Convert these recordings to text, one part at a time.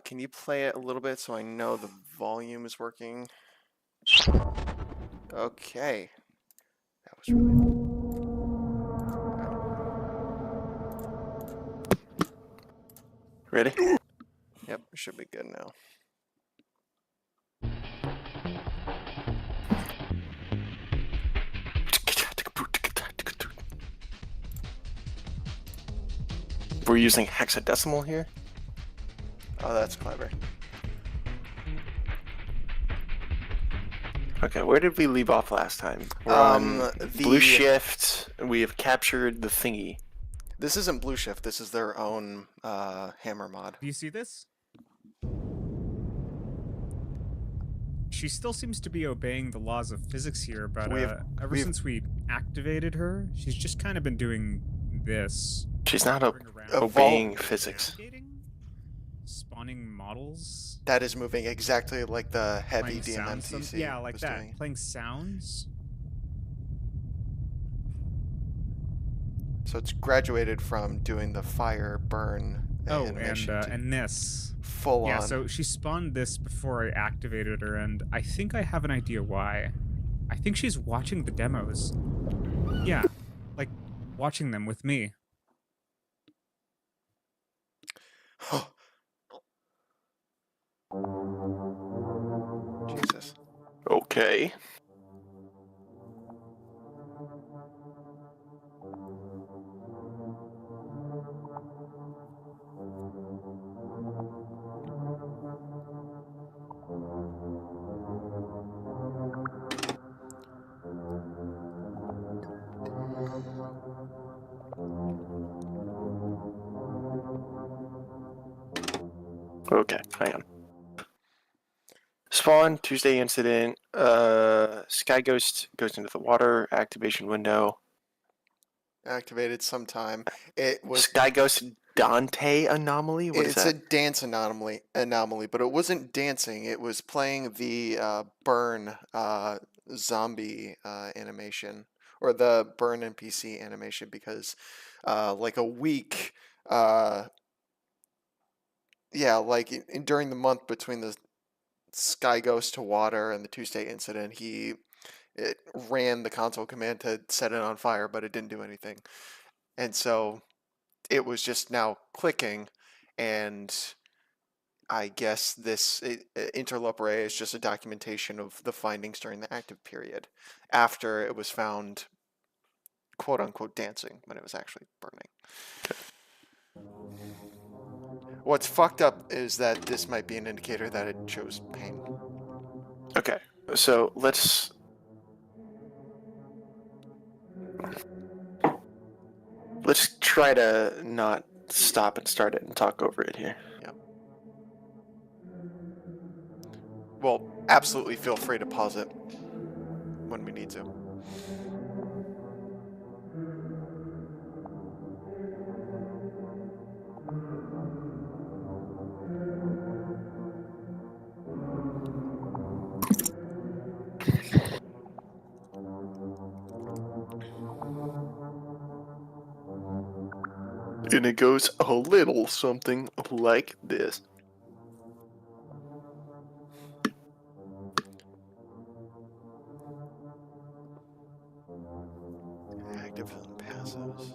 Can you play it a little bit so I know the volume is working? Okay. That was really... Ready? Yep, should be good now. We're using hexadecimal here. Oh, that's clever. Okay, where did we leave off last time? We're on Blue the... Shift. We have captured the thingy. This isn't Blue Shift, this is their own hammer mod. Do you see this? She still seems to be obeying the laws of physics here, but ever since we activated her, she's just kind of been doing this. She's not moving around, obeying physics. navigating, spawning models. That is moving exactly like the heavy playing sounds DMMTC. yeah, like that. Doing. Playing sounds. So it's graduated from doing the fire burn animation and this. full Yeah, on. so she spawned this before I activated her, and I think I have an idea why. I think she's watching the demos. Yeah, like watching them with me. Jesus. Okay. Okay, hang on. Spawn, Tuesday incident, Sky Ghost goes into the water, activation window. Activated sometime. It was Sky Ghost Dante anomaly? What is it's that? a dance anomaly, but it wasn't dancing. It was playing the burn zombie animation, or the burn NPC animation, because like a week, yeah, like during the month between the Sky Ghost to water and the Tuesday incident, it ran the console command to set it on fire, but it didn't do anything, and so it was just now clicking, and I guess this Interloper A is just a documentation of the findings during the active period, after it was found, quote unquote, dancing when it was actually burning. What's fucked up is that this might be an indicator that it shows pain. Okay, so let's try to not stop and start it and talk over it here. Yep. Well, absolutely feel free to pause it when we need to. And it goes a little something like this. Active and passives.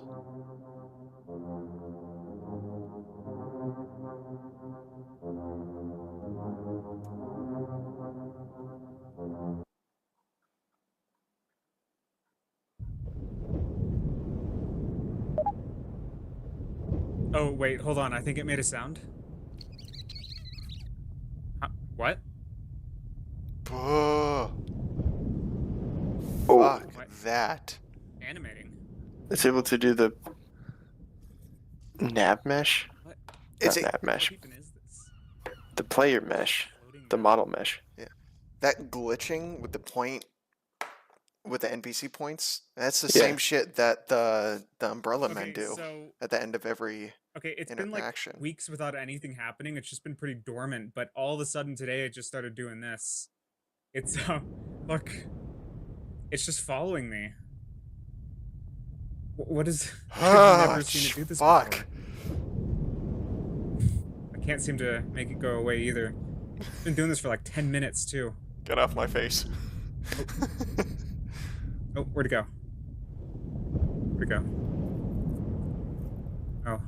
Oh, wait, hold on. I think it made a sound. What? Oh, Oh, fuck What? that. Animating. it's able to do the nav mesh. What? It's Not a, nav mesh. What even is this? The player mesh. Floating The map? model mesh. that glitching with the point, with the NPC points. That's the Yeah. same shit that the umbrella men Okay, do so at the end of every. okay, it's been like interaction. weeks without anything happening. It's just been pretty dormant, but all of a sudden today it just started doing this. It's look, it's just following me. What is? I've never seen it do this Fuck. before. I can't seem to make it go away either. Been doing this for like 10 minutes too. Get off my face. Oh. Oh, where'd it go? Where'd it go? Oh.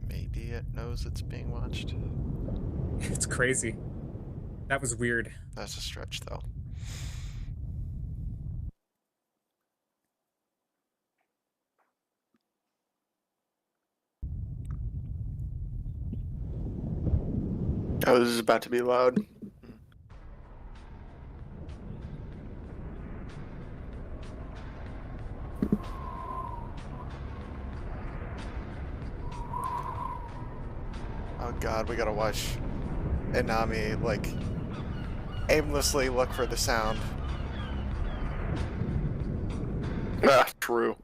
Maybe it knows it's being watched. It's crazy. That was weird. That's a stretch, though. Oh, this is about to be loud. Oh god, we gotta watch Inami, like, aimlessly look for the sound. Ah, true.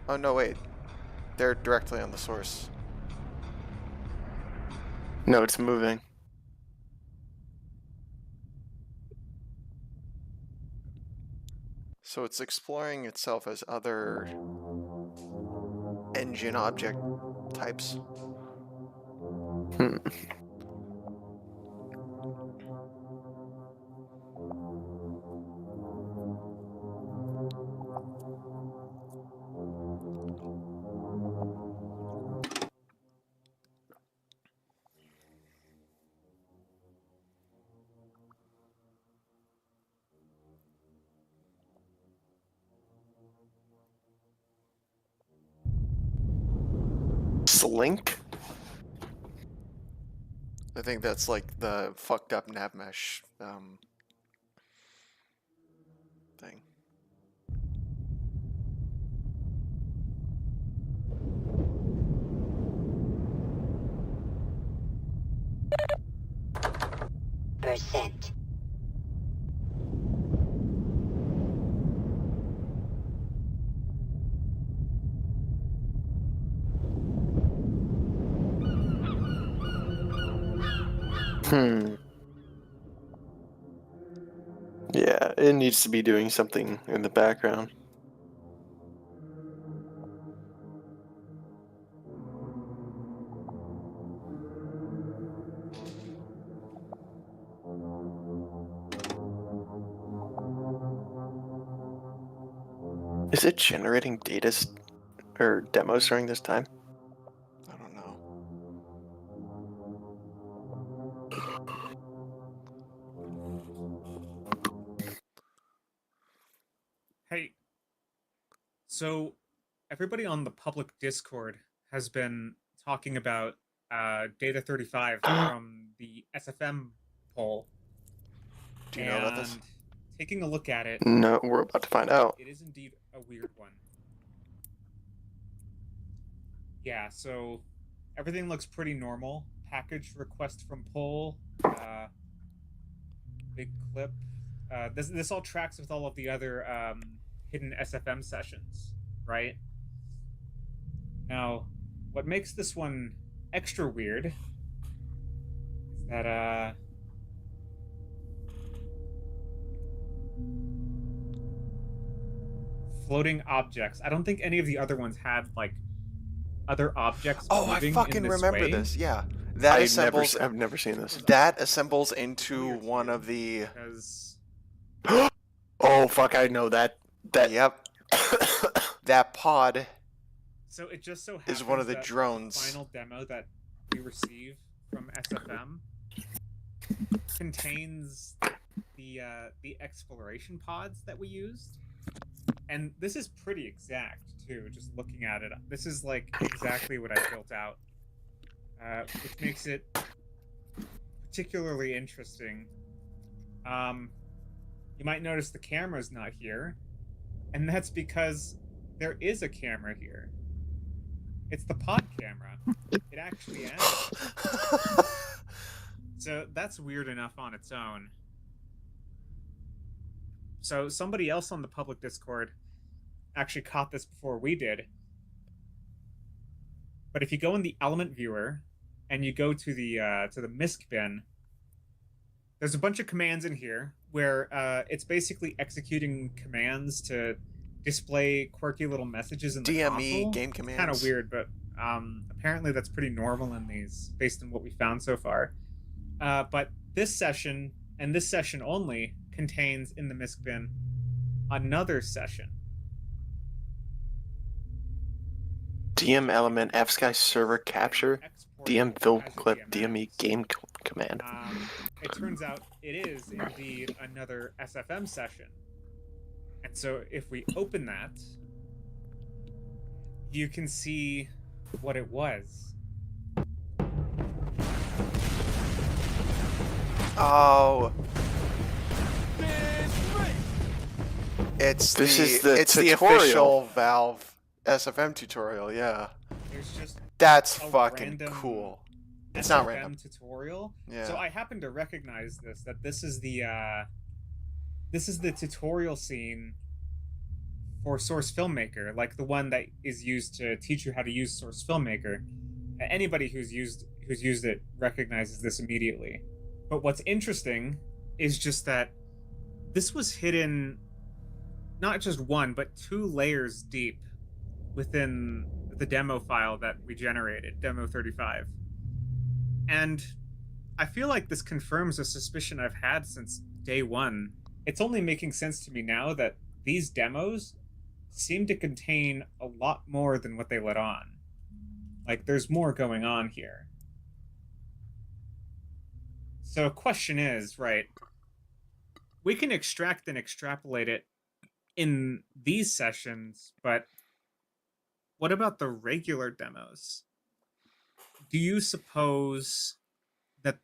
Oh no, wait. They're directly on the source. No, it's moving. So it's exploring itself as other engine object types. Hmm. Slink? I think that's like the fucked up nav mesh thing. Percent. Hmm. Yeah, it needs to be doing something in the background. Is it generating data or demos during this time? I don't know. Hey, so everybody on the public Discord has been talking about Data 35 from the SFM poll. Do you know about this? And taking a look at it, No, we're about to find out. it is indeed a weird one. Yeah, so everything looks pretty normal. Package request from poll, big clip. This all tracks with all of the other hidden SFM sessions, right? Now, what makes this one extra weird is that floating objects. I don't think any of the other ones had like other objects. Oh, I moving fucking in this remember way, this. Yeah, that assembles. I've never seen this. That assembles into Weird, one weird. of the. Because Oh fuck! I know that. Yep. That pod. so it just so happens Is one of the that drones. the final demo that we receive from SFM contains the exploration pods that we used, and this is pretty exact too. Just looking at it, this is like exactly what I built out, which makes it particularly interesting. You might notice the camera's not here, and that's because there is a camera here. It's the pod camera. It actually is. So that's weird enough on its own. So somebody else on the public Discord actually caught this before we did. But if you go in the element viewer and you go to the MISC bin, there's a bunch of commands in here where it's basically executing commands to display quirky little messages in the DME console. game It's commands. kind of weird, but Apparently, that's pretty normal in these, based on what we found so far. But this session, and this session only, contains in the misc bin another session. DM element FSky server capture. DM film clip DME game command. It turns out it is indeed another SFM session. And so if we open that, you can see what it was. Oh. It's the official Valve SFM tutorial, yeah. There's just That's a fucking random cool. It's SFM not random. tutorial. Yeah. So I happen to recognize that this is the tutorial scene for Source Filmmaker, like the one that is used to teach you how to use Source Filmmaker. Anybody who's used it recognizes this immediately. But what's interesting is just that this was hidden not just one, but 2 layers deep within the demo file that we generated, demo 35. And I feel like this confirms a suspicion I've had since day one. It's only making sense to me now that these demos seem to contain a lot more than what they let on. Like, there's more going on here. So, question is, right, we can extract and extrapolate it in these sessions, but what about the regular demos? Do you suppose that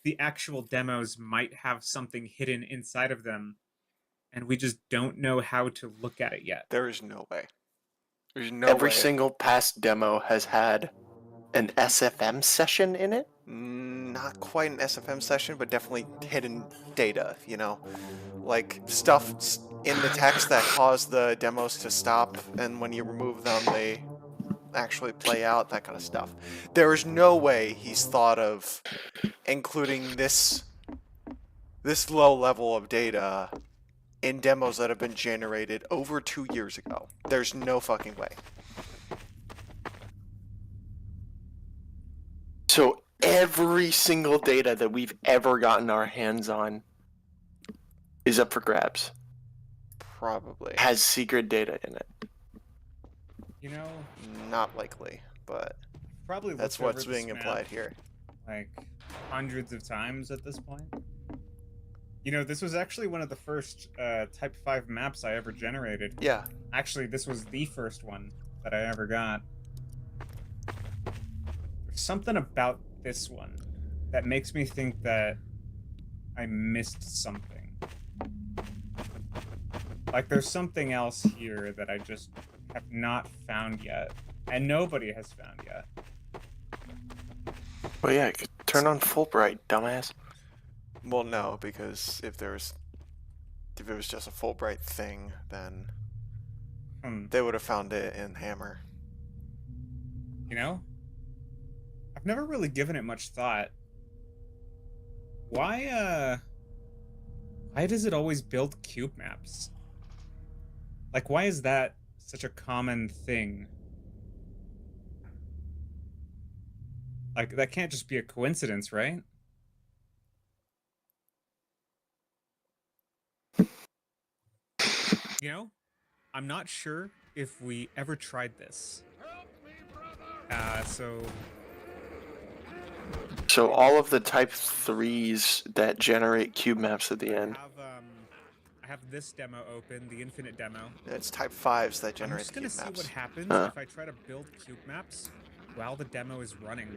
the actual demos might have something hidden inside of them and we just don't know how to look at it yet? There is no way. There's no Every way. single past demo has had an SFM session in it? Not quite an SFM session, but definitely hidden data, you know? Like, stuff in the text that caused the demos to stop, and when you remove them, they actually play out, that kind of stuff. There is no way he's thought of including this low level of data in demos that have been generated over 2 years ago. There's no fucking way. So every single data that we've ever gotten our hands on is up for grabs. Probably. Has secret data in it. You know, Not likely, but probably that's looked what's over being this map, implied here. like, hundreds of times at this point. You know, this was actually one of the first Type 5 maps I ever generated. Yeah. Actually, this was the first one that I ever got. There's something about this one that makes me think that I missed something. Like, there's something else here that I just have not found yet. And nobody has found yet. Well, yeah, turn on Fulbright, dumbass. Well, no, because if it was just a Fulbright thing, then they would have found it in Hammer. You know? I've never really given it much thought. Why does it always build cube maps? Like, why is that such a common thing? Like, that can't just be a coincidence, right? You know, I'm not sure if we ever tried this. So all of the type 3s that generate cube maps at the end. I have this demo open, the infinite demo. It's Type 5s that I'm generate just the gonna cube see maps. what happens if I try to build cube maps while the demo is running.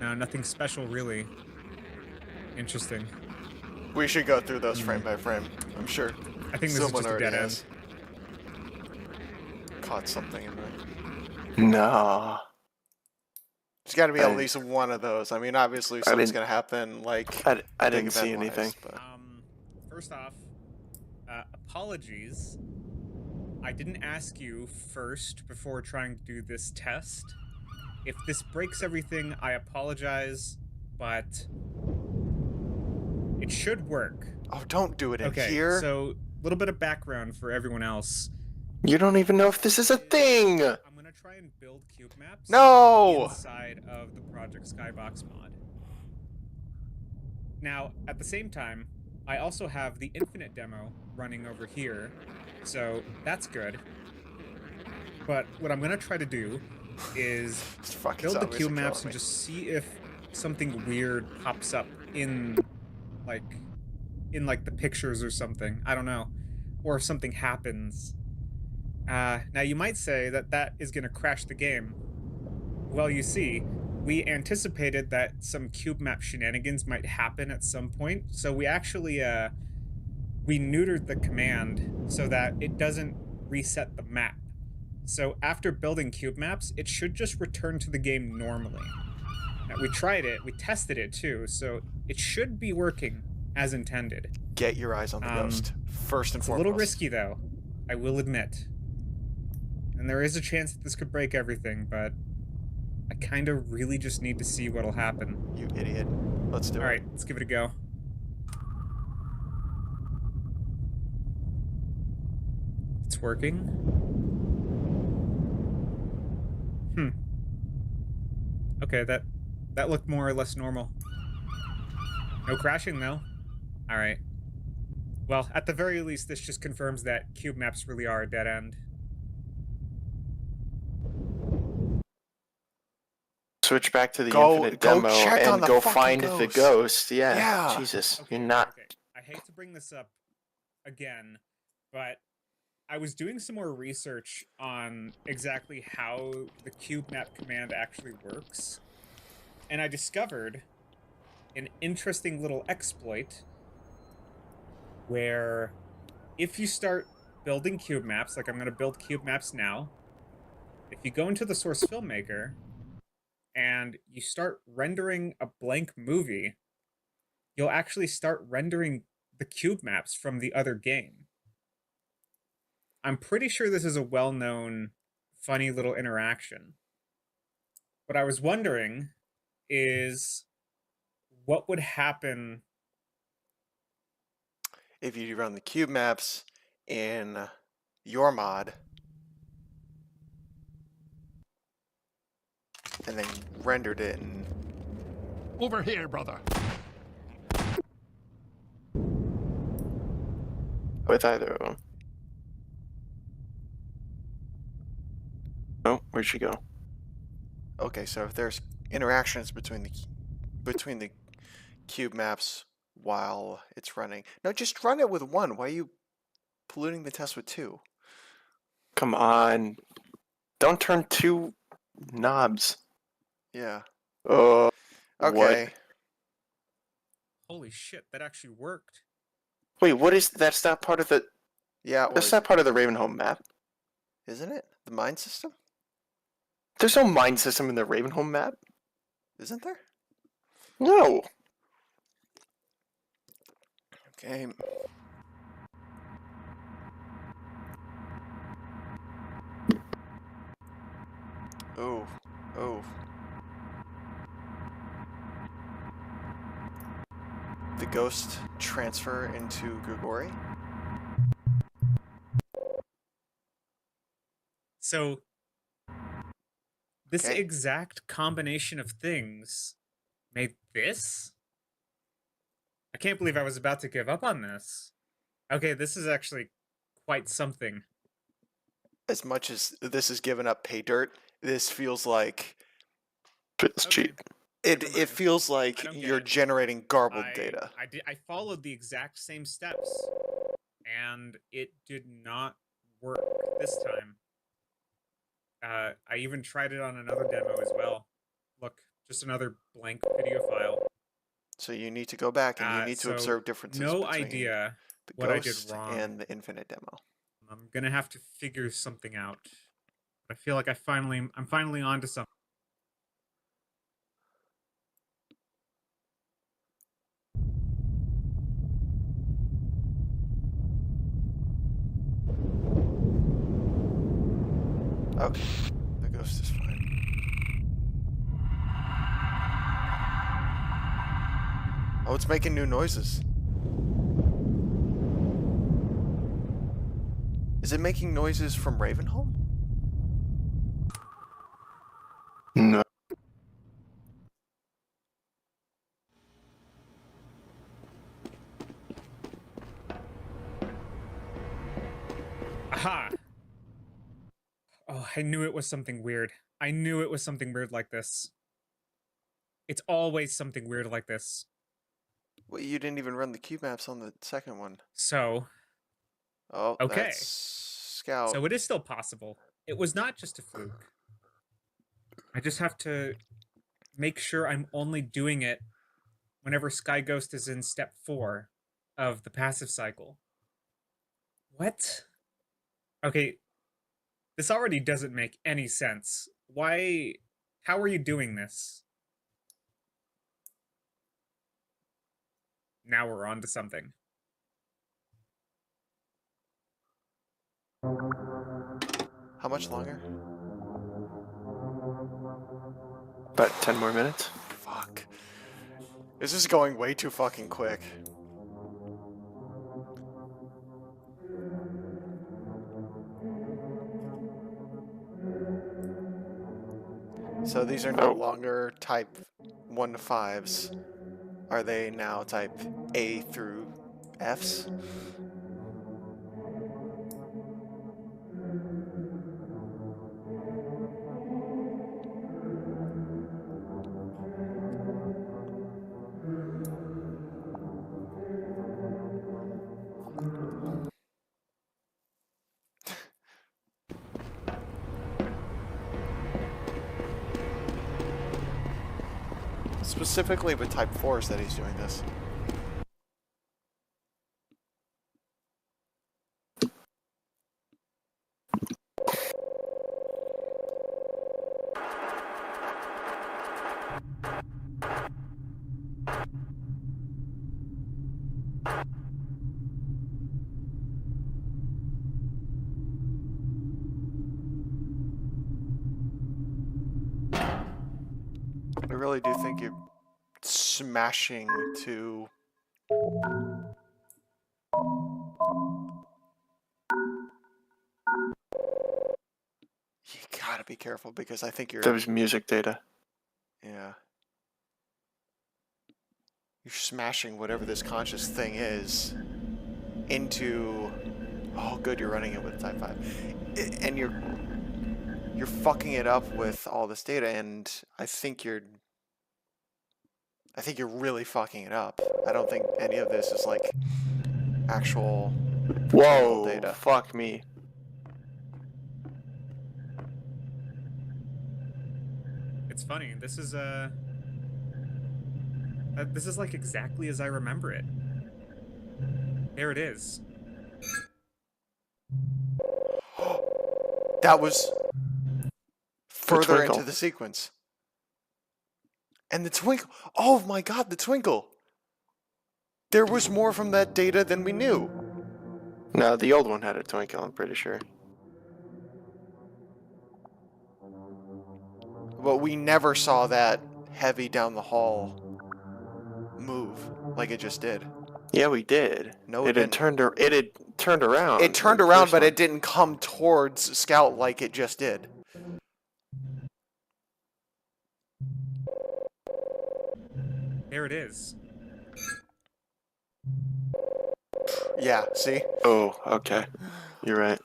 No, nothing special really. Interesting. We should go through those frame by frame. I'm sure I think this someone is just a already dead has caught something in there. No. There's got to be at least one of those. I mean, obviously something's going to happen, like, I big didn't see event-wise, anything. but... First off, apologies. I didn't ask you first before trying to do this test If this breaks everything, I apologize, but it should work. Oh, don't do it in Okay, here. so a little bit of background for everyone else. You don't even know if this is a thing! I'm gonna try and build cube maps No! inside of the Project Skybox mod. Now, at the same time, I also have the Infinite demo running over here, so that's good. But what I'm gonna try to do is build the cube maps and just see if something weird pops up in the pictures or something. I don't know. Or if something happens. Now you might say that that is gonna crash the game. Well, you see, we anticipated that some cube map shenanigans might happen at some point, so we actually, we neutered the command so that it doesn't reset the map. So after building cube maps, it should just return to the game normally. Now, we tried it, we tested it too, so it should be working as intended. Get your eyes on the ghost, first and It's foremost. a little risky though, I will admit. And there is a chance that this could break everything, but I kind of really just need to see what'll happen. You idiot. Let's do it. Alright, let's give it a go. It's working. Okay, that looked more or less normal. No crashing, though. Alright. Well, at the very least, this just confirms that cube maps really are a dead end. Switch back to the Go Infinite demo check on and the go fucking find the ghost. ghost. Yeah. Yeah. Jesus, Okay, you're not. okay. I hate to bring this up again, but I was doing some more research on exactly how the cube map command actually works, and I discovered an interesting little exploit where if you start building cube maps, like I'm going to build cube maps now, if you go into the source filmmaker and you start rendering a blank movie, you'll actually start rendering the cube maps from the other game. I'm pretty sure this is a well-known, funny little interaction. What I was wondering is what would happen if you run the cube maps in your mod and then rendered it in... Over here, brother. With either of them. Oh, where'd she go? Okay, so if there's interactions between the cube maps while it's running. No, just run it with one. Why are you polluting the test with two? Come on. Don't turn two knobs. Yeah. Oh. Okay. Holy shit, that actually worked. Wait, what is that's not part of the Yeah, it that's was. not part of the Ravenholm map. Isn't it? The mine system? There's no mine system in the Ravenholm map. Isn't there? No. Okay. Oh. Oh. The ghost transfer into Grigori? So, this Okay. exact combination of things made this? I can't believe I was about to give up on this. Okay, this is actually quite something. As much as this is giving up pay dirt, this feels like... It's Okay. cheap. It Never mind. feels like I don't get you're it. generating garbled data. I followed the exact same steps, and it did not work this time. I even tried it on another demo as well. Look, just another blank video file. So you need to go back and you need to So observe differences no between idea the what I did ghost wrong. and the infinite demo. I'm gonna have to figure something out. I feel like I'm finally onto something. Okay, the ghost is fine. Oh, it's making new noises. Is it making noises from Ravenholm? No. Aha! Oh, I knew it was something weird. I knew it was something weird like this. It's always something weird like this. Well, you didn't even run the cube maps on the second one. So, Oh, okay. that's Scout. So it is still possible. It was not just a fluke. I just have to make sure I'm only doing it whenever Sky Ghost is in step 4 of the passive cycle. What? Okay, this already doesn't make any sense. Why? How are you doing this? Now we're on to something. How much longer? About 10 more minutes. Fuck. This is going way too fucking quick. So these are no longer type 1 to 5s. Are they now type A through Fs? Specifically with type 4s that he's doing this. I really do think you're smashing to... You gotta be careful because I think you're... That was music data. Yeah. You're smashing whatever this conscious thing is into... Oh, good, you're running it with type 5. And you're fucking it up with all this data, and I think you're really fucking it up. I don't think any of this is like actual Whoa, data. fuck me. It's funny. This is like exactly as I remember it. There it is. That was further twinkle. into the sequence. And the twinkle. Oh my god, the twinkle. There was more from that data than we knew. No, the old one had a twinkle, I'm pretty sure. But we never saw that heavy down the hall move like it just did. Yeah, we did. No, it had turned around. It turned around, but it didn't come towards Scout like it just did. There it is. Yeah, see? Oh, okay. You're right.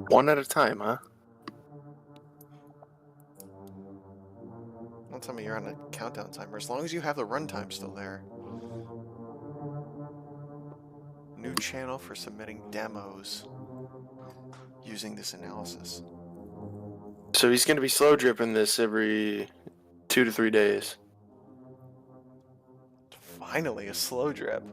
One at a time, huh? Don't tell me you're on a countdown timer. As long as you have the runtime still there. New channel for submitting demos using this analysis. So he's going to be slow dripping this every 2 to 3 days. Finally, a slow drip.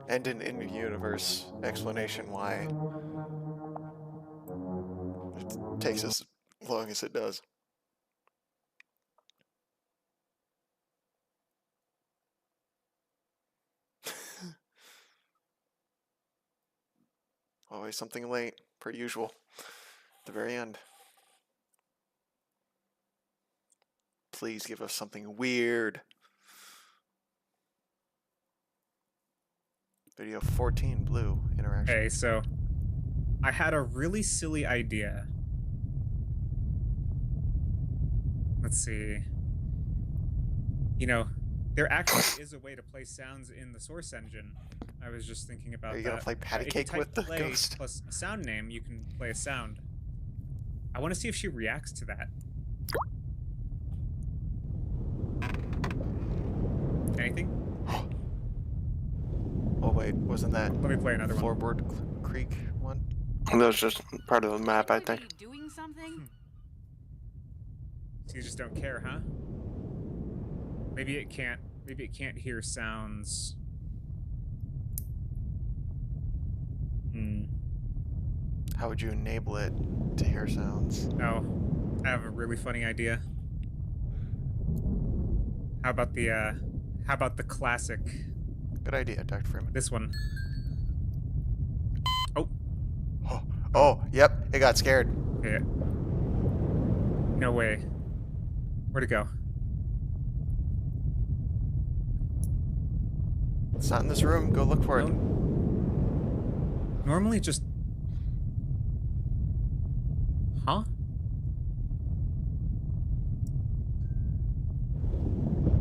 And an in-universe explanation why takes as long as it does. Always something late, per usual. At the very end. Please give us something weird. Video 14, blue, interaction. Okay, so I had a really silly idea. Let's see. You know, there actually is a way to play sounds in the source engine. I was just thinking about that. Are you gonna play patty If you cake with the type play ghost? plus a sound name, you can play a sound. I want to see if she reacts to that. Anything? Oh wait, wasn't that Let me play another one. Floorboard Creek one? That was just part of the map, I think. Doing something? So you just don't care, huh? Maybe it can't hear sounds. How would you enable it to hear sounds? Oh, I have a really funny idea. How about the classic? Good idea, Dr. Freeman. This one. Oh, Oh, yep, it got scared. okay. No way. Where'd it go? It's not in this room. Go look for it. Normally it just... Huh?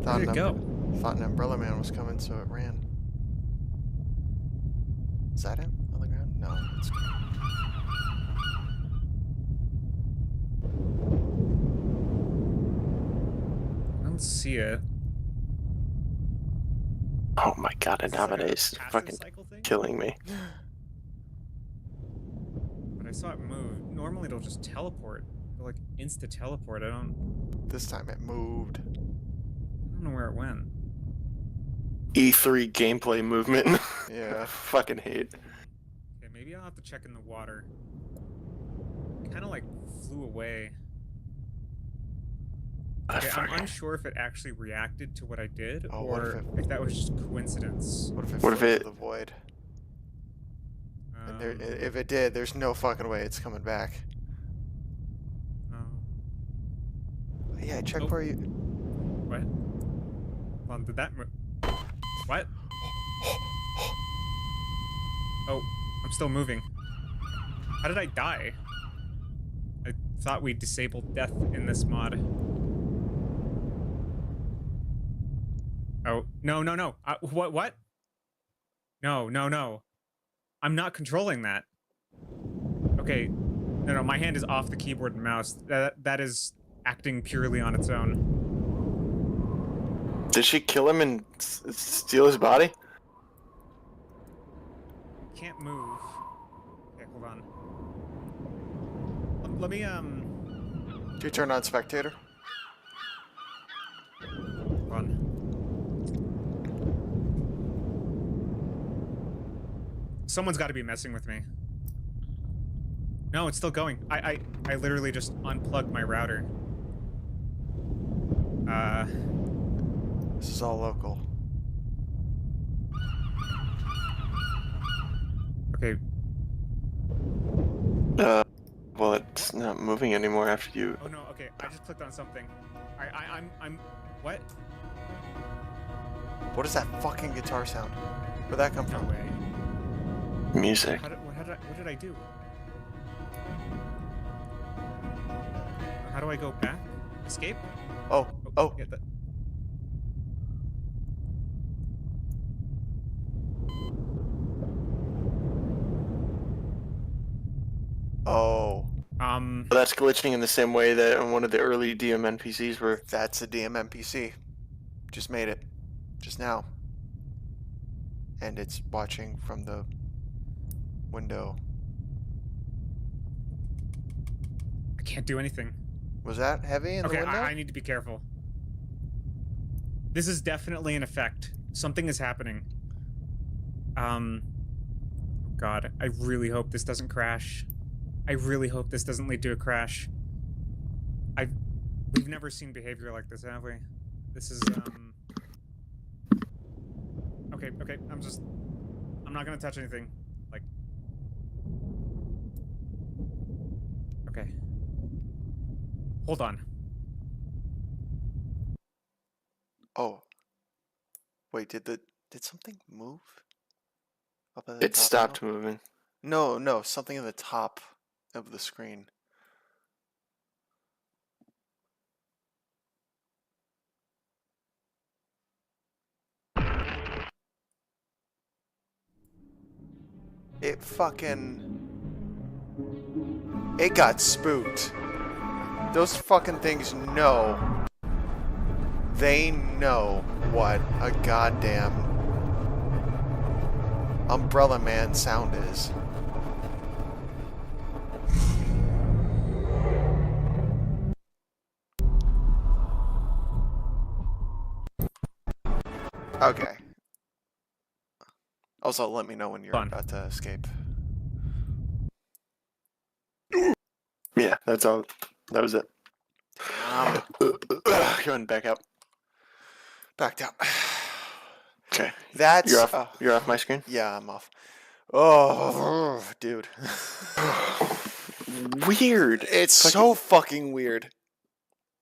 Thought Where'd it go? Thought an umbrella man was coming, so it ran. Is that him on the ground? No, it's I don't see it. Oh my god, Is this like a nowadays passive fucking cycle thing? killing me. But I saw it move. Normally it'll just teleport. It'll like insta-teleport. I don't This time it moved. know where it went. E3 gameplay movement. Yeah. Fucking hate. Okay, maybe I'll have to check in the water. It kind of like flew away. Okay, I'm unsure if it actually reacted to what I did, Oh, what or if if that was just coincidence. What if it What if flew into it- the void? And Um, if it did, there's no fucking way it's coming back. um, Yeah, check Oh. where you... what? Hold on, did that move? What? Oh, I'm still moving. How did I die? I thought we disabled death in this mod. Oh, no, no, no. What? No, no, no. I'm not controlling that. Okay. No, my hand is off the keyboard and mouse. That is acting purely on its own. Did she kill him and steal his body? Can't move. Okay, hold on. Let me, Do you turn on spectator? hold on. Someone's got to be messing with me. No, it's still going. I literally just unplugged my router. This is all local. Okay. Well, it's not moving anymore after you. Oh no, okay. I just clicked on something. I'm, what? What is that fucking guitar sound? Where'd that come No from? way. Music. What did I do? How do I go back? Escape? Oh, oh. Yeah, that... Oh. Well, that's glitching in the same way that one of the early DM NPCs were. That's a DM NPC. Just made it. Just now. And it's watching from the window. I can't do anything. Was that heavy in the Okay, window? I need to be careful. This is definitely an effect. Something is happening. Oh God, I really hope this doesn't crash. I really hope this doesn't lead to a crash. We've never seen behavior like this, have we? This is Okay, I'm not gonna touch anything. Like, okay. Hold on. Oh. Wait, did something move? Up at the It top stopped now? moving. No, something at the top of the screen. It got spooked. Those fucking things know. They know what a goddamn Umbrella Man sound is. Okay. Also, let me know when you're Fun. about to escape. Yeah, that's all. That was it. Damn. Going back up. Backed out. Okay. That's... You're off my screen? Yeah, I'm off. Oh, dude. Weird. It's so fucking weird.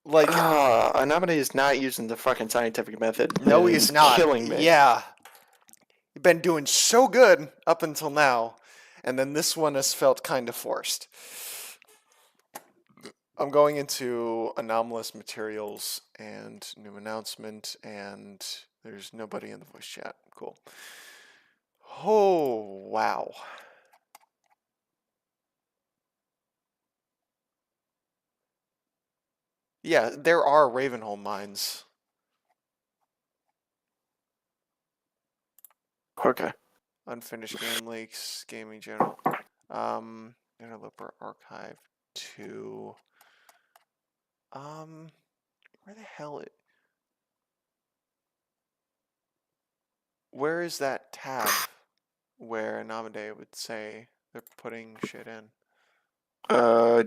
Like, Anamine is not using the fucking scientific method. no, and he's not. Killing me. Yeah. You've been doing so good up until now, and then this one has felt kind of forced. I'm going into anomalous materials and new announcement, and there's nobody in the voice chat. Cool. Oh, wow. Yeah, there are Ravenholm mines. Okay. Unfinished game leaks, gaming general. Interloper archive 2. Where the hell where is that tab where Anamide would say they're putting shit in?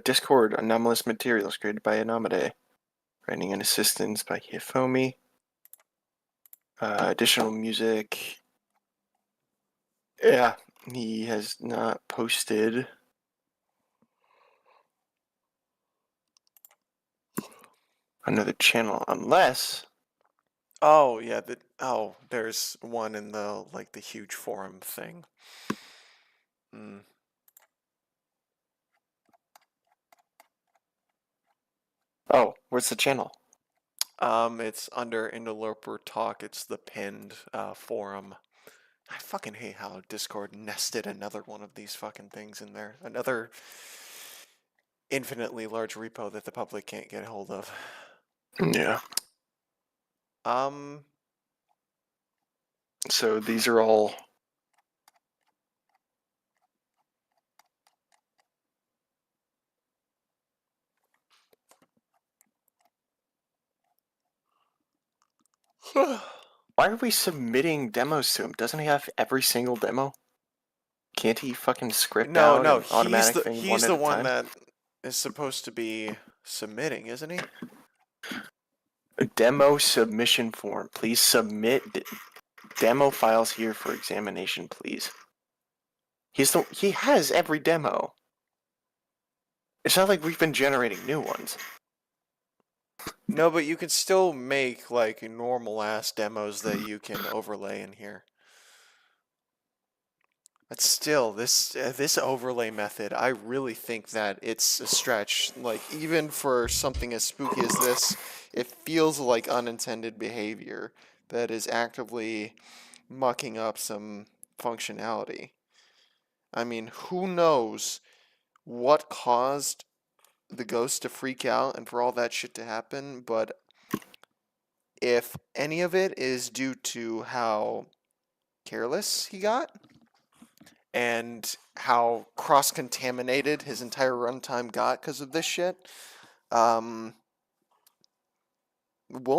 Discord, anomalous materials created by Anamide. Writing and assistance by Hifomi. Additional music. Yeah, he has not posted. Another channel, unless. Oh, yeah, there's one in the, like, the huge forum thing. Oh, where's the channel? It's under Interloper Talk. It's the pinned forum. I fucking hate how Discord nested another one of these fucking things in there. Another infinitely large repo that the public can't get hold of. Yeah. Um, So these are all. Why are we submitting demos to him? Doesn't he have every single demo? Can't he fucking script out no, an automatic thing he's one the at a one time? that is supposed to be submitting, isn't he? A demo submission form. Please submit demo files here for examination, please. He has every demo. It's not like we've been generating new ones. No, but you can still make like normal ass demos that you can overlay in here. But still, this overlay method, I really think that it's a stretch. Like, even for something as spooky as this, it feels like unintended behavior that is actively mucking up some functionality. I mean, who knows what caused the ghost to freak out and for all that shit to happen, but if any of it is due to how careless he got, and how cross-contaminated his entire runtime got because of this shit, we'll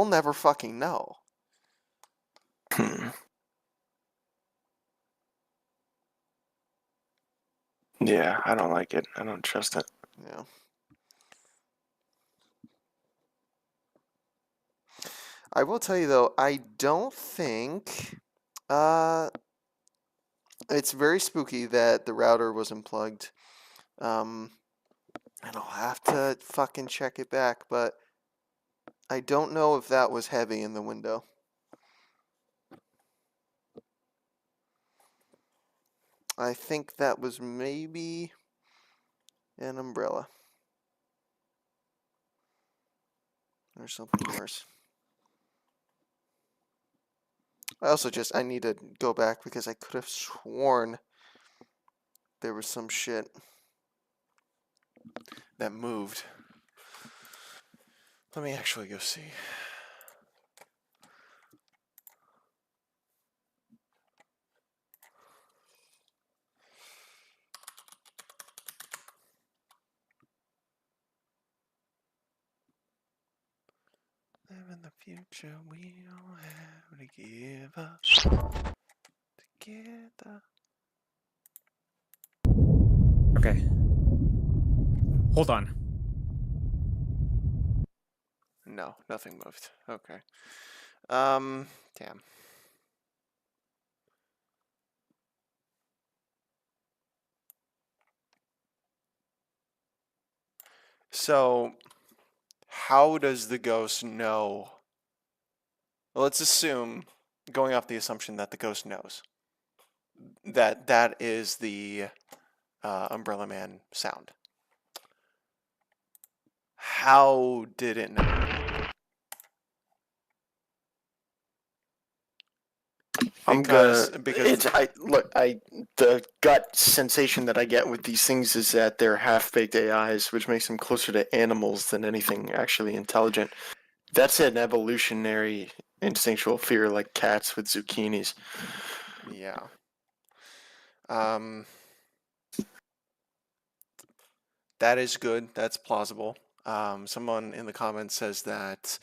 never fucking know. Yeah, I don't like it. I don't trust it. Yeah. I will tell you though, I don't think it's very spooky that the router was unplugged. And I'll have to fucking check it back, but I don't know if that was heavy in the window. I think that was maybe an umbrella. Or something worse. I need to go back because I could have sworn there was some shit that moved. Let me actually go see. Live in the future, we don't have to give up together. Okay. Hold on. No, nothing moved. Okay. Damn. So, how does the ghost know? Well, let's assume, going off the assumption that the ghost knows that that is the Umbrella Man sound. How did it know? Because the gut sensation that I get with these things is that they're half-baked AIs, which makes them closer to animals than anything actually intelligent. That's an evolutionary instinctual fear, like cats with zucchinis. yeah. Um, that is good. That's plausible. Someone in the comments says that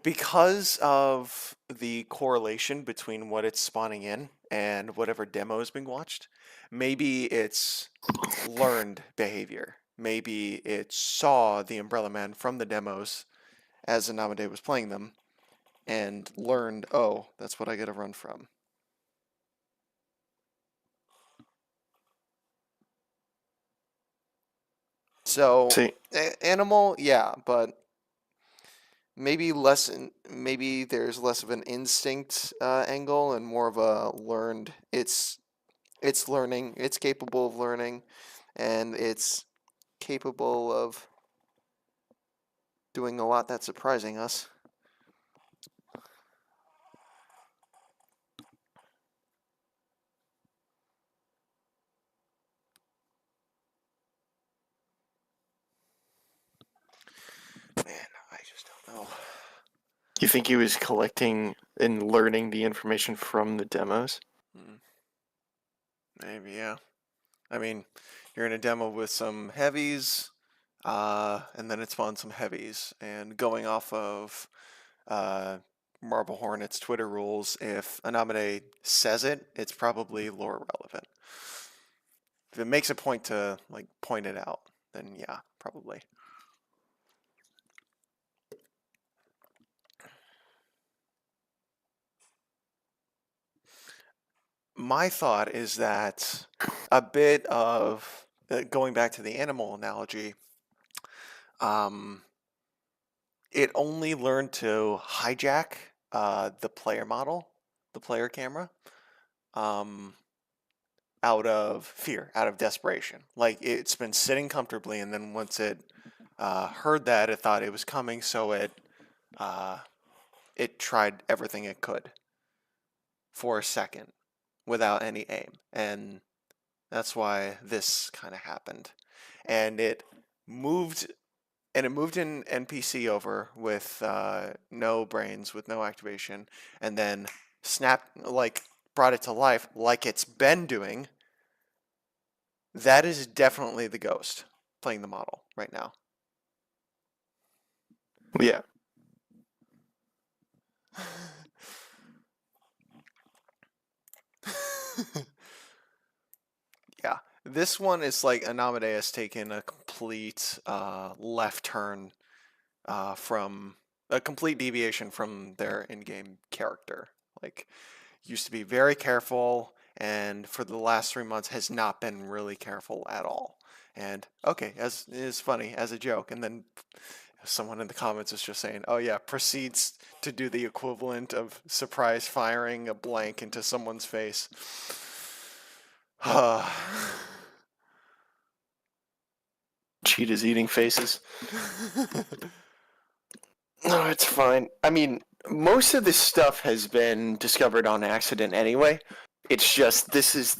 because of the correlation between what it's spawning in and whatever demo is being watched, maybe it's learned behavior. Maybe it saw the Umbrella Man from the demos as Anamade was playing them and learned, oh, that's what I gotta run from. So, See, animal, yeah, but maybe less. Maybe there's less of an instinct angle and more of a learned. It's learning. It's capable of learning, and it's capable of doing a lot that's surprising us. Man, I just don't know. you think he was collecting and learning the information from the demos? Maybe, yeah. I mean, you're in a demo with some heavies, and then it spawns some heavies. And going off of Marble Hornet's Twitter rules, if Anamade says it, it's probably lore relevant. If it makes a point to like point it out, then yeah, probably. My thought is that a bit of going back to the animal analogy, it only learned to hijack the player model, the player camera, um, out of fear, out of desperation. Like it's been sitting comfortably, and then once it heard that, it thought it was coming, so it tried everything it could for a second without any aim, and that's why this kind of happened. And it moved it moved an NPC over with no brains, with no activation, and then brought it to life like it's been doing. That is definitely the ghost playing the model right now. Yeah. Yeah, This one is like Anamade has taken a complete left turn from a complete deviation from their in-game character. Like, used to be very careful, and for the last 3 months has not been really careful at all. And okay, as is funny as a joke, and then someone in the comments is just saying, "Oh yeah," proceeds to do the equivalent of surprise firing a blank into someone's face. Cheetah's eating faces. No, it's fine. I mean, most of this stuff has been discovered on accident anyway. It's just this is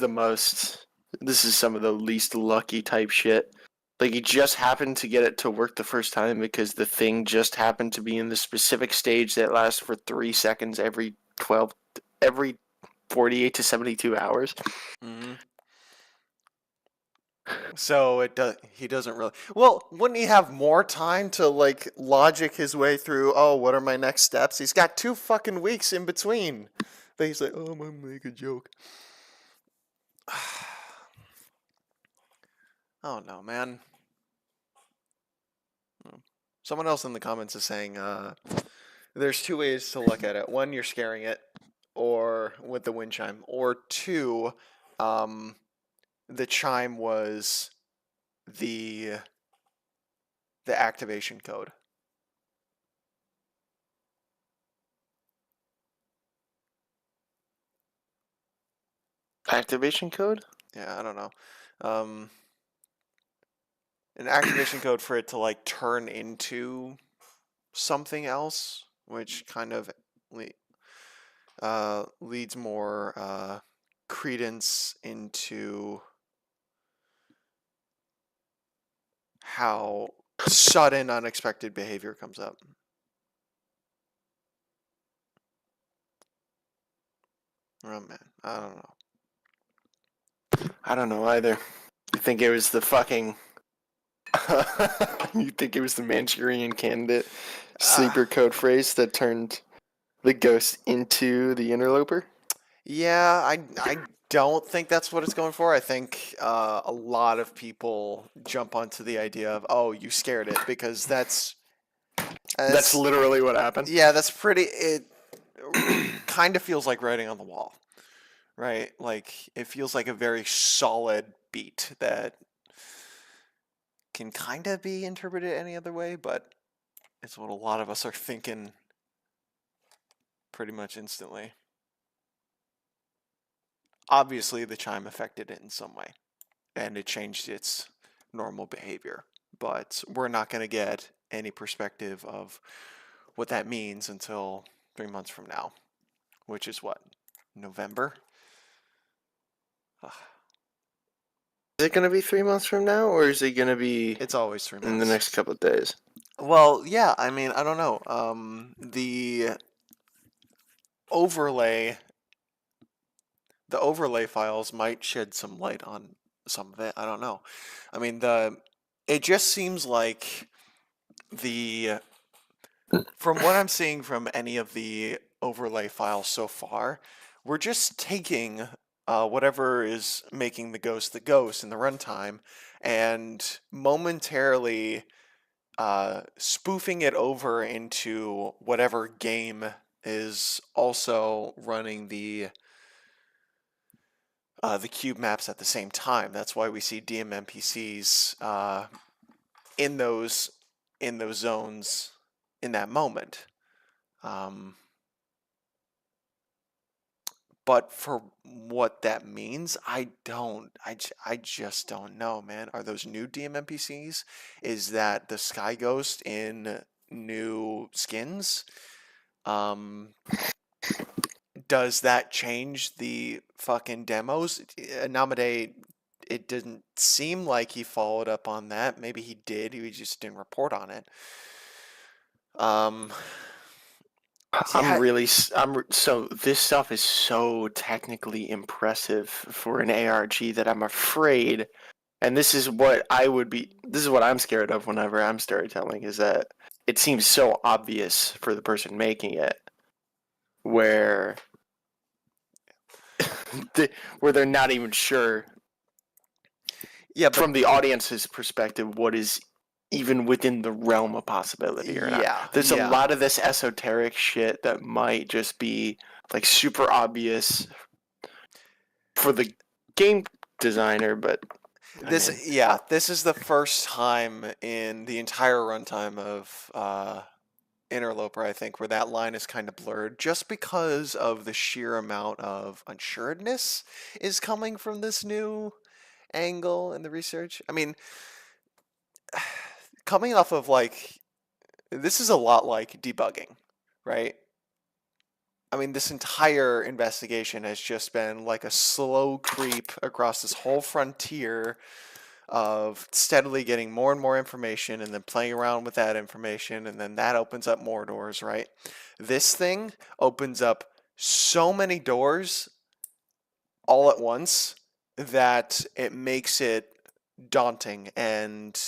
some of the least lucky type shit. Like, he just happened to get it to work the first time because the thing just happened to be in the specific stage that lasts for 3 seconds every 48 to 72 hours. Mm-hmm. So he doesn't really. Well, wouldn't he have more time to like logic his way through? Oh, what are my next steps? He's got 2 fucking weeks in between. But he's like, oh, I'm gonna make a joke. Oh no, man. Someone else in the comments is saying, there's 2 ways to look at it. One, you're scaring it, or with the wind chime, or two, the chime was the activation code. Activation code? Yeah, I don't know. An activation code for it to like turn into something else, which kind of leads more credence into how sudden unexpected behavior comes up. Oh man, I don't know. I don't know either. I think it was the fucking. You think it was the Manchurian Candidate sleeper code phrase that turned the ghost into the interloper? Yeah, I don't think that's what it's going for. I think a lot of people jump onto the idea of, oh, you scared it, because that's Literally what happened. yeah, that's pretty. It kind of feels like writing on the wall, right? Like, it feels like a very solid beat that can kind of be interpreted any other way, but it's what a lot of us are thinking pretty much instantly. Obviously, the chime affected it in some way, and it changed its normal behavior, but we're not going to get any perspective of what that means until 3 months from now, which is what, November? Ugh. Is it going to be 3 months from now, or is it going to be It's always 3 months. in the next couple of days? Well, yeah, I mean, I don't know. The overlay files might shed some light on some of it. I don't know. I mean, it just seems like from what I'm seeing from any of the overlay files so far, we're just taking whatever is making the ghost in the runtime and momentarily spoofing it over into whatever game is also running the cube maps at the same time. That's why we see DMNPCs in those zones in that moment. But for what that means, I just don't know, man. Are those new DMNPCs? Is that the Sky Ghost in new skins? Does that change the fucking demos? Namade, it didn't seem like he followed up on that. Maybe he did. He just didn't report on it. So this stuff is so technically impressive for an ARG that I'm afraid, and this is what I'm scared of whenever I'm storytelling, is that it seems so obvious for the person making it, where where they're not even sure Yeah, but from the audience's perspective, what is even within the realm of possibility or not. yeah, There's a yeah. lot of this esoteric shit that might just be like super obvious for the game designer, but I This mean, yeah, this is the first time in the entire runtime of Interloper, I think, where that line is kind of blurred, just because of the sheer amount of unsuredness is coming from this new angle in the research. I mean, coming off of like this is a lot like debugging, right? I mean, this entire investigation has just been like a slow creep across this whole frontier of steadily getting more and more information and then playing around with that information, and then that opens up more doors, right? This thing opens up so many doors all at once that it makes it daunting and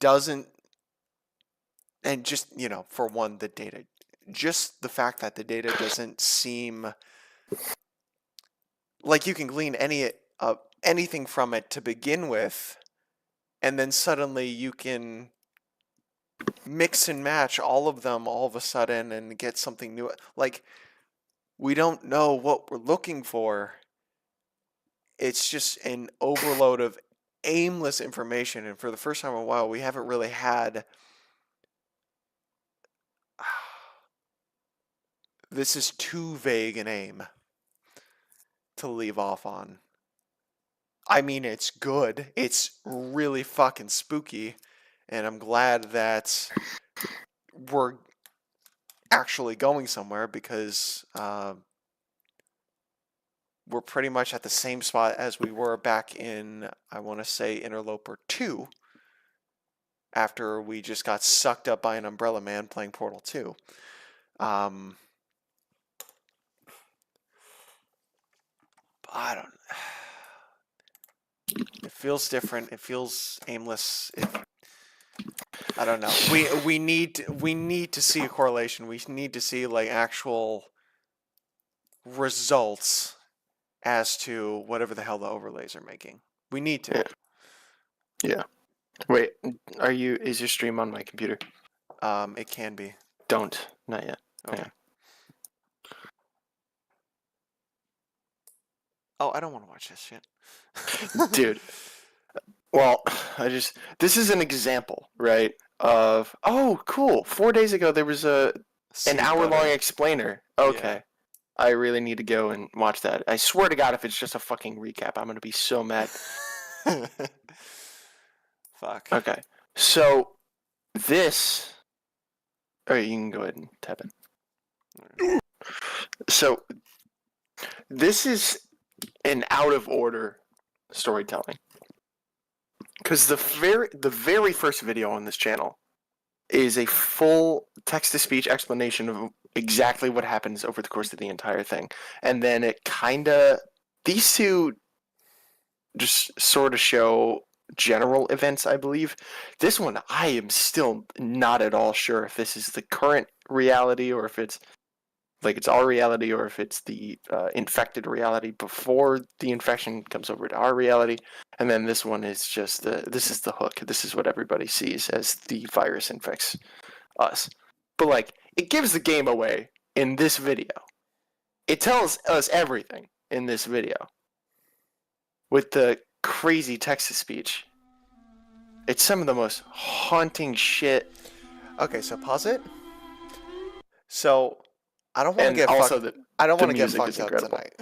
doesn't, and just, for one, the data, just the fact that the data doesn't seem like you can glean anything from it to begin with, and then suddenly you can mix and match all of them all of a sudden and get something new. Like, we don't know what we're looking for. It's just an overload of aimless information, and for the first time in a while, we haven't really had. This is too vague an aim to leave off on. I mean, it's good. It's really fucking spooky, and I'm glad that we're actually going somewhere, because we're pretty much at the same spot as we were back in, I want to say, Interloper 2, after we just got sucked up by an umbrella man playing Portal 2. I don't. It feels different. It feels aimless. I don't know. We need to see a correlation. We need to see like actual results as to whatever the hell the overlays are making. We need to. yeah. Wait, is your stream on my computer? It can be. Don't, not yet. Okay. Yeah. Oh, I don't want to watch this shit. Dude. Well, this is an example, right? Of, oh, cool. 4 days ago there was an Sleep hour-long butter. explainer. Okay. I really need to go and watch that. I swear to God, if it's just a fucking recap, I'm gonna be so mad. Fuck. Okay. So this. Alright, you can go ahead and tap in. So this is an out of order storytelling. Because the very first video on this channel is a full text-to-speech explanation of exactly what happens over the course of the entire thing. And then it kinda... These two just sort of show general events, I believe. This one, I am still not at all sure if this is the current reality, or if it's like it's our reality, or if it's the infected reality before the infection comes over to our reality. And then this one is just this is the hook. This is what everybody sees as the virus infects us. But like, it gives the game away in this video. It tells us everything in this video with the crazy text-to-speech. It's some of the most haunting shit. Okay, so pause it. So I don't want to And get also fucked. I don't the want to get music fucked is up incredible. tonight.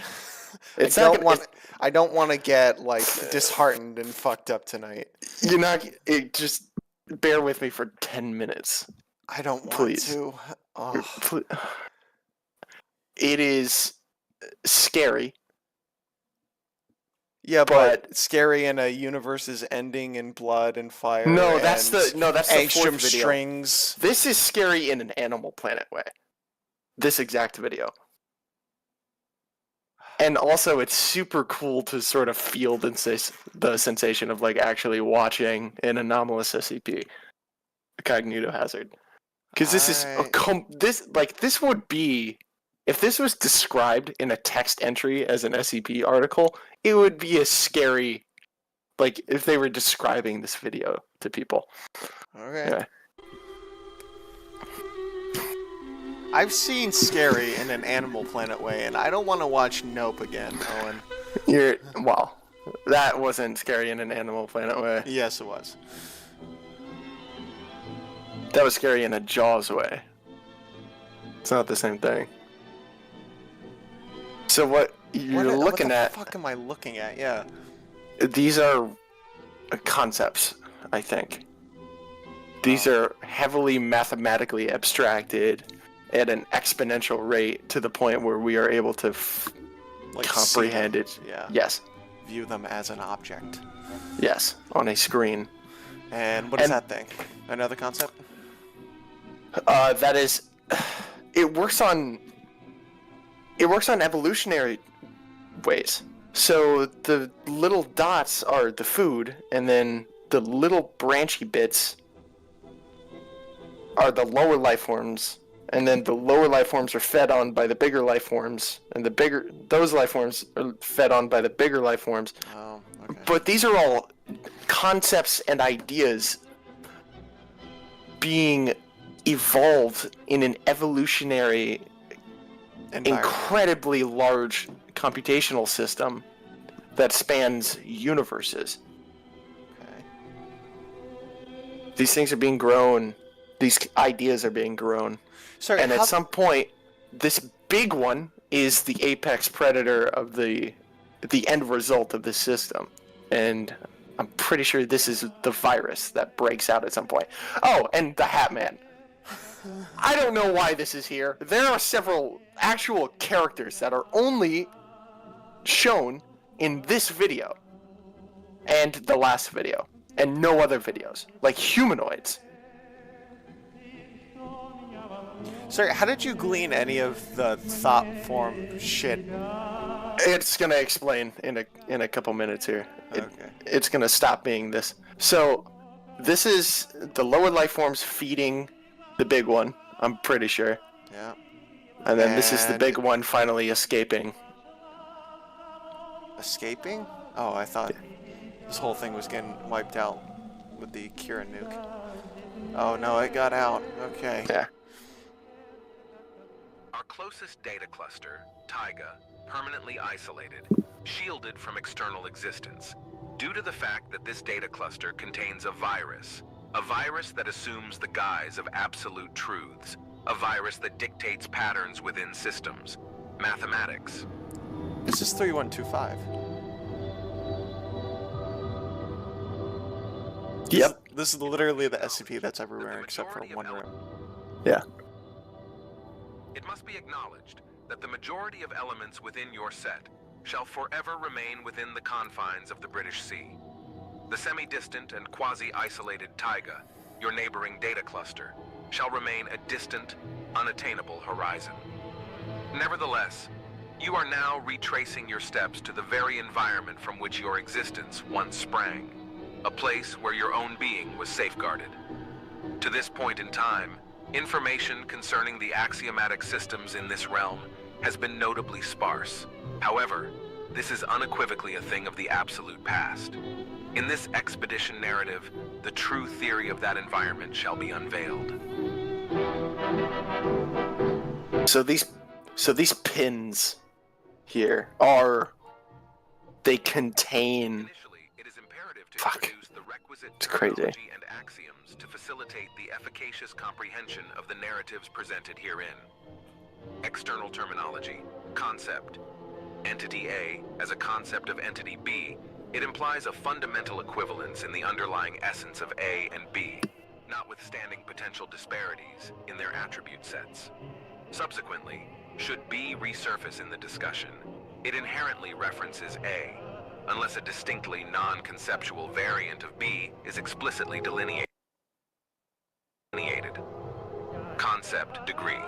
It's not gonna, I don't want to get like disheartened and fucked up tonight. you're not. Just bear with me for 10 minutes. I don't want Please. to. Oh. It is scary. Yeah, but scary in a universe's ending in blood and fire. No, that's and the fourth angstrom video. strings. This is scary in an Animal Planet way. This exact video. And also, it's super cool to sort of feel the sensation of like actually watching an anomalous SCP, a cognitohazard. Because this is this would be, if this was described in a text entry as an SCP article, it would be a scary Like if they were describing this video to people. Okay. Yeah. I've seen Scary in an Animal Planet way, and I don't want to watch Nope again, Owen. Well, that wasn't Scary in an Animal Planet way. Yes, it was. That was Scary in a Jaws way. It's not the same thing. So what you're looking what at, the fuck am I looking at? Yeah. these are concepts, I think. These are heavily mathematically abstracted at an exponential rate to the point where we are able to Like comprehend see them. it. Yeah. Yes. View them as an object. Yes. On a screen. And what is that thing? Another concept? That is, it works on evolutionary ways. So the little dots are the food, and then the little branchy bits are the lower life forms, and then the lower life forms are fed on by the bigger life forms, and those life forms are fed on by the bigger life forms. Oh, okay. But these are all concepts and ideas being evolved in an evolutionary, incredibly large computational system that spans universes. Okay. These things are being grown. These ideas are being grown. Sorry, And at some point, this big one is the apex predator of the end result of this system. And I'm pretty sure this is the virus that breaks out at some point. Oh, and the Hat Man. I don't know why this is here. There are several actual characters that are only shown in this video and the last video and no other videos, like humanoids. Sorry, how did you glean any of the thought form shit? It's gonna explain in a couple minutes here. Okay. It's gonna stop being this. So this is the lower life forms feeding the big one, I'm pretty sure. Yeah. And then this is the And- big one finally escaping. Escaping? Oh, I thought this whole thing was getting wiped out with the Kira nuke. Oh no, it got out. Okay. Yeah. Our closest data cluster, Taiga, permanently isolated, shielded from external existence, due to the fact that this data cluster contains a virus that assumes the guise of absolute truths, a virus that dictates patterns within systems, mathematics. This is 3125. Yep. This is literally the SCP that's everywhere except for one room. Yeah. It must be acknowledged that the majority of elements within your set shall forever remain within the confines of the British Sea. The semi-distant and quasi-isolated Taiga, your neighboring data cluster, shall remain a distant, unattainable horizon. Nevertheless, you are now retracing your steps to the very environment from which your existence once sprang, a place where your own being was safeguarded. To this point in time, information concerning the axiomatic systems in this realm has been notably sparse. However, this is unequivocally a thing of the absolute past. In this expedition narrative, the true theory of that environment shall be unveiled. So these pins here they contain. Initially, it is imperative to Fuck. introduce the requisite It's crazy. terminology and axioms to facilitate the efficacious comprehension of the narratives presented herein. External terminology, concept. Entity A as a concept of entity B, it implies a fundamental equivalence in the underlying essence of A and B, notwithstanding potential disparities in their attribute sets. Subsequently, should B resurface in the discussion, it inherently references A, unless a distinctly non-conceptual variant of B is explicitly delineated. Concept degree.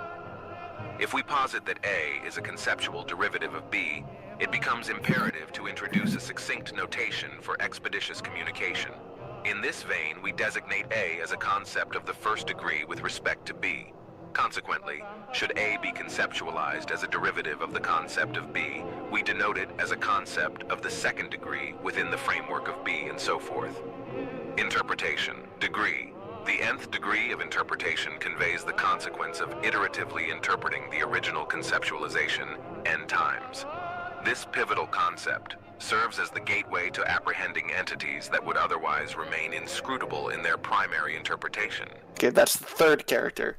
If we posit that A is a conceptual derivative of B, it becomes imperative to introduce a succinct notation for expeditious communication. In this vein, we designate A as a concept of the first degree with respect to B. Consequently, should A be conceptualized as a derivative of the concept of B, We denote it as a concept of the second degree within the framework of B and so forth. Interpretation. Degree. The nth degree of interpretation conveys the consequence of iteratively interpreting the original conceptualization n times. This pivotal concept serves as the gateway to apprehending entities that would otherwise remain inscrutable in their primary interpretation. Okay, that's the third character.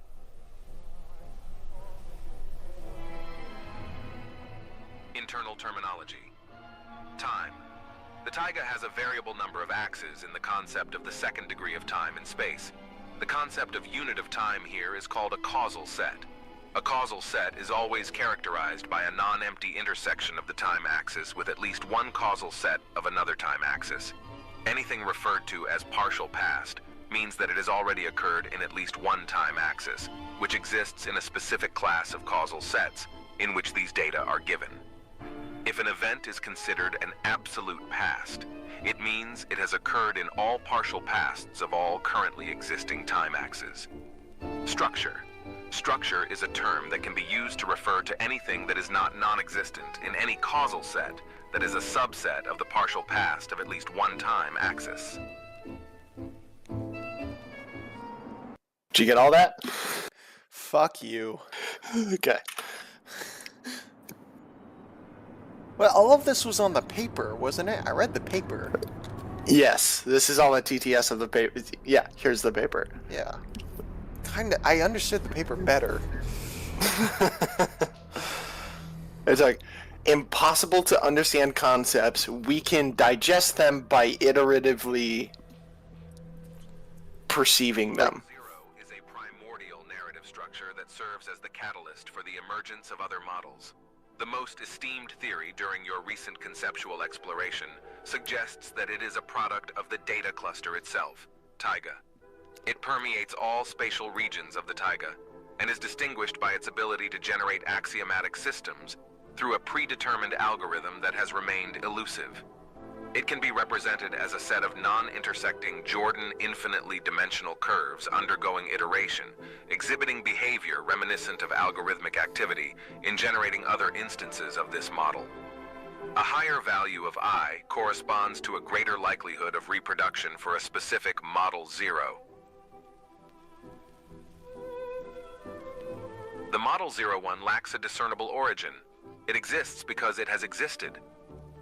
Internal terminology. Time. The taiga has a variable number of axes in the concept of the second degree of time and space. The concept of unit of time here is called a causal set. A causal set is always characterized by a non-empty intersection of the time axis with at least one causal set of another time axis. Anything referred to as partial past means that it has already occurred in at least one time axis, which exists in a specific class of causal sets in which these data are given. If an event is considered an absolute past, it means it has occurred in all partial pasts of all currently existing time axes. Structure. Structure is a term that can be used to refer to anything that is not non-existent in any causal set that is a subset of the partial past of at least one time axis. Did you get all that? Fuck you. Okay. Well, all of this was on the paper, wasn't it? I read the paper. Yes, this is all the TTS of the paper. Yeah, here's the paper. Yeah. Kinda. I understood the paper better. It's like impossible to understand concepts. We can digest them by iteratively perceiving them. Zero is a primordial narrative structure that serves as the catalyst for the emergence of other models. The most esteemed theory during your recent conceptual exploration suggests that it is a product of the data cluster itself, taiga. It permeates all spatial regions of the taiga and is distinguished by its ability to generate axiomatic systems through a predetermined algorithm that has remained elusive. It can be represented as a set of non-intersecting Jordan infinitely dimensional curves undergoing iteration, exhibiting behavior reminiscent of algorithmic activity in generating other instances of this model. A higher value of I corresponds to a greater likelihood of reproduction for a specific model 0. The model 01 lacks a discernible origin. It exists because it has existed.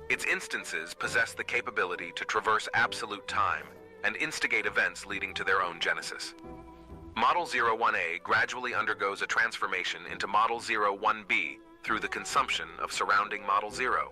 Its instances possess the capability to traverse absolute time and instigate events leading to their own genesis. Model 01A gradually undergoes a transformation into Model 01B through the consumption of surrounding Model 0.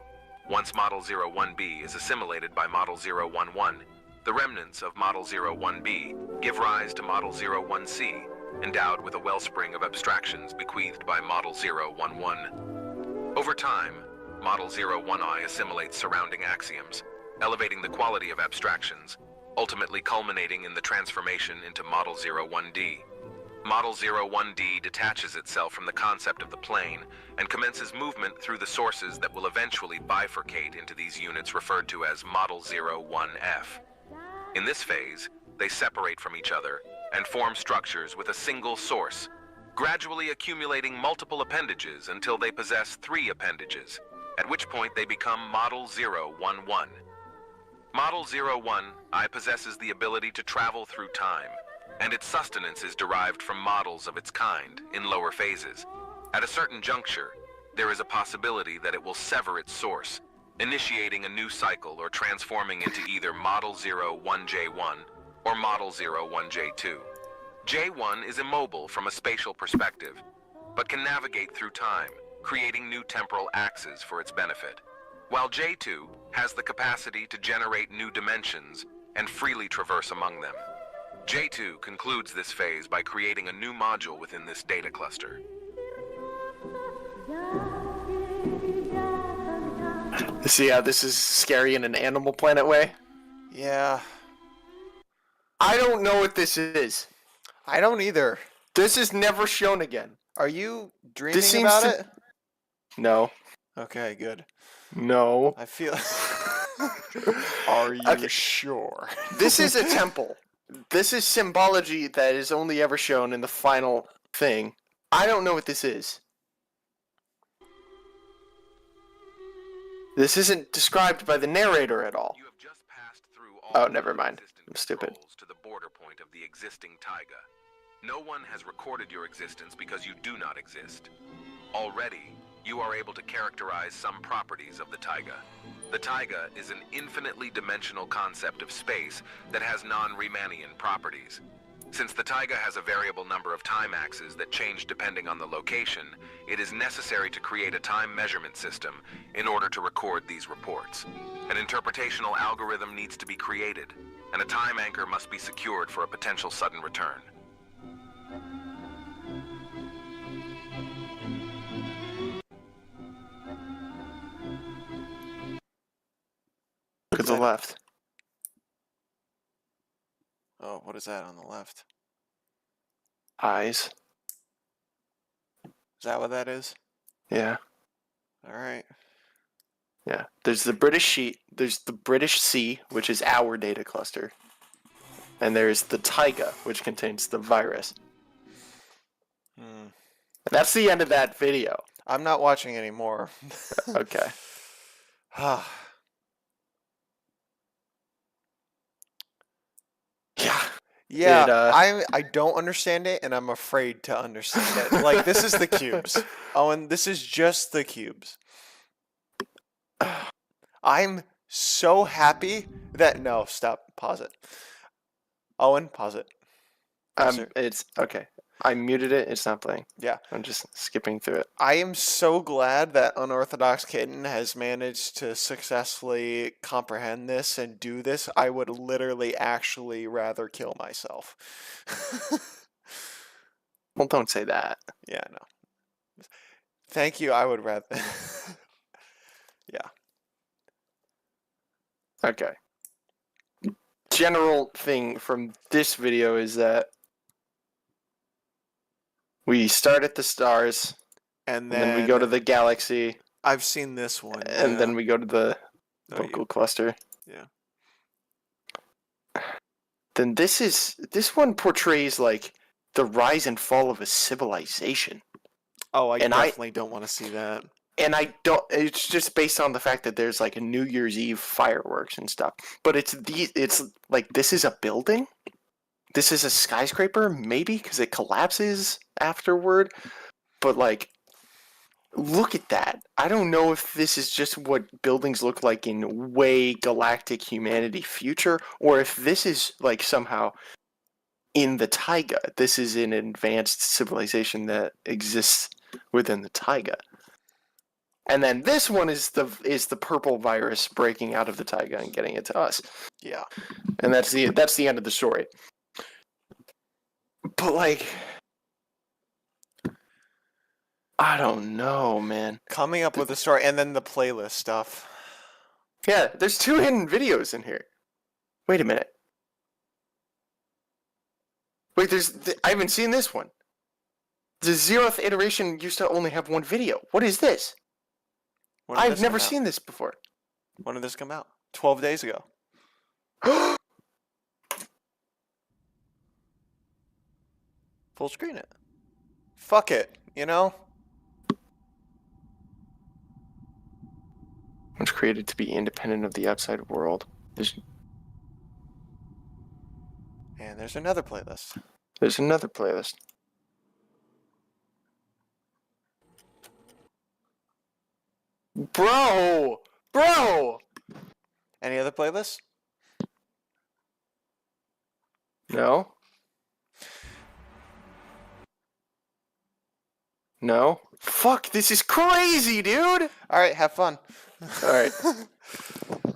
Once Model 01B is assimilated by Model 011, the remnants of Model 01B give rise to Model 01C, endowed with a wellspring of abstractions bequeathed by Model 011. Over time, Model 01I assimilates surrounding axioms, elevating the quality of abstractions, ultimately culminating in the transformation into Model 01D. Model 01D detaches itself from the concept of the plane and commences movement through the sources that will eventually bifurcate into these units referred to as Model 01F. In this phase, they separate from each other and form structures with a single source, gradually accumulating multiple appendages until they possess 3 appendages, at which point they become Model 011. Model 01I possesses the ability to travel through time, and its sustenance is derived from models of its kind in lower phases. At a certain juncture, there is a possibility that it will sever its source, initiating a new cycle or transforming into either Model 01J1 or Model 01J2. J1 is immobile from a spatial perspective, but can navigate through time, creating new temporal axes for its benefit, while J2 has the capacity to generate new dimensions and freely traverse among them. J2 concludes this phase by creating a new module within this data cluster. See how this is scary in an Animal Planet way? Yeah. I don't know what this is. I don't either. This is never shown again. Are you dreaming seems about to- it? No. Okay, good. No. I feel... Are you Okay. sure? This is a temple. This is symbology that is only ever shown in the final thing. I don't know what this is. This isn't described by the narrator at all. You have just passed through Oh, all never mind. non-existent I'm stupid. controls to the border point of the existing taiga. No one has recorded your existence because you do not exist. Already, you are able to characterize some properties of the taiga. The taiga is an infinitely dimensional concept of space that has non-Riemannian properties. Since the taiga has a variable number of time axes that change depending on the location, it is necessary to create a time measurement system in order to record these reports. An interpretational algorithm needs to be created, and a time anchor must be secured for a potential sudden return. Look at the left. Oh, what is that on the left? Eyes. Is that what that is? Yeah. All right. Yeah. There's the British sheet. There's the British Sea, which is our data cluster. And there's the taiga, which contains the virus. Hmm. And that's the end of that video. I'm not watching anymore. Okay. Yeah. Yeah, It, I don't understand it, and I'm afraid to understand it. Like, this is the cubes. Oh, and this is just the cubes. I'm so happy that... No, stop. Pause it. Owen, pause it. Yes, sir. It's okay. I muted it. It's not playing. Yeah. I'm just skipping through it. I am so glad that Unorthodox Kitten has managed to successfully comprehend this and do this. I would literally actually rather kill myself. Well, don't say that. Yeah, no. Thank you. I would rather. Yeah. Okay. General thing from this video is that we start at the stars, And and then we go to the galaxy, I've seen this one. and then we go to the Oh, focal cluster. Yeah. Then this one portrays like the rise and fall of a civilization. Oh, I and definitely don't want to see that. And I don't. It's just based on the fact that there's like a New Year's Eve fireworks and stuff. But it's like this is a building. This is a skyscraper, maybe because it collapses afterward. But like, look at that. I don't know if this is just what buildings look like in way galactic humanity future, or if this is like somehow in the taiga. This is an advanced civilization that exists within the taiga. And then this one is the purple virus breaking out of the taiga and getting it to us. Yeah. And that's the end of the story. But like, I don't know, man. Coming up with a story, and then the playlist stuff. Yeah, there's 2 hidden videos in here. Wait a minute. Wait, I haven't seen this one. The 0th iteration used to only have 1 video. What is this? When did I've this never come out? seen this before. When did this come out? 12 days ago. Full screen it. Fuck it, you know? Was created to be independent of the outside world. And there's another playlist. There's another playlist. Bro! Any other playlists? No? No? Fuck, this is crazy, dude! Alright, have fun. Alright.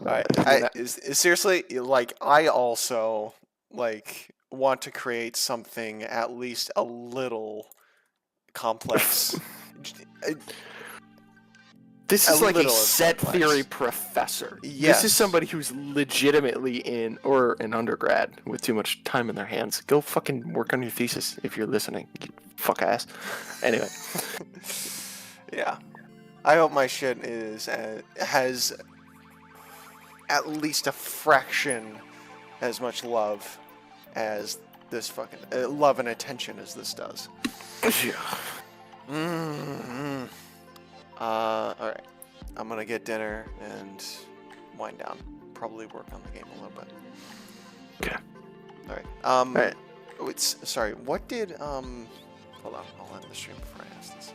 Alright, seriously, like, I also, like, want to create something at least a little complex. This A is like a little set complex. theory professor. Yes. This is somebody who's legitimately an undergrad with too much time in their hands. Go fucking work on your thesis if you're listening, you fuck ass. Anyway. Yeah. I hope my shit has at least a fraction as much love as this fucking... love and attention as this does. Yeah. Alright. I'm gonna get dinner and wind down. Probably work on the game a little bit. Okay. All right. All right. Sorry. What did Hold on. I'll end the stream before I ask this.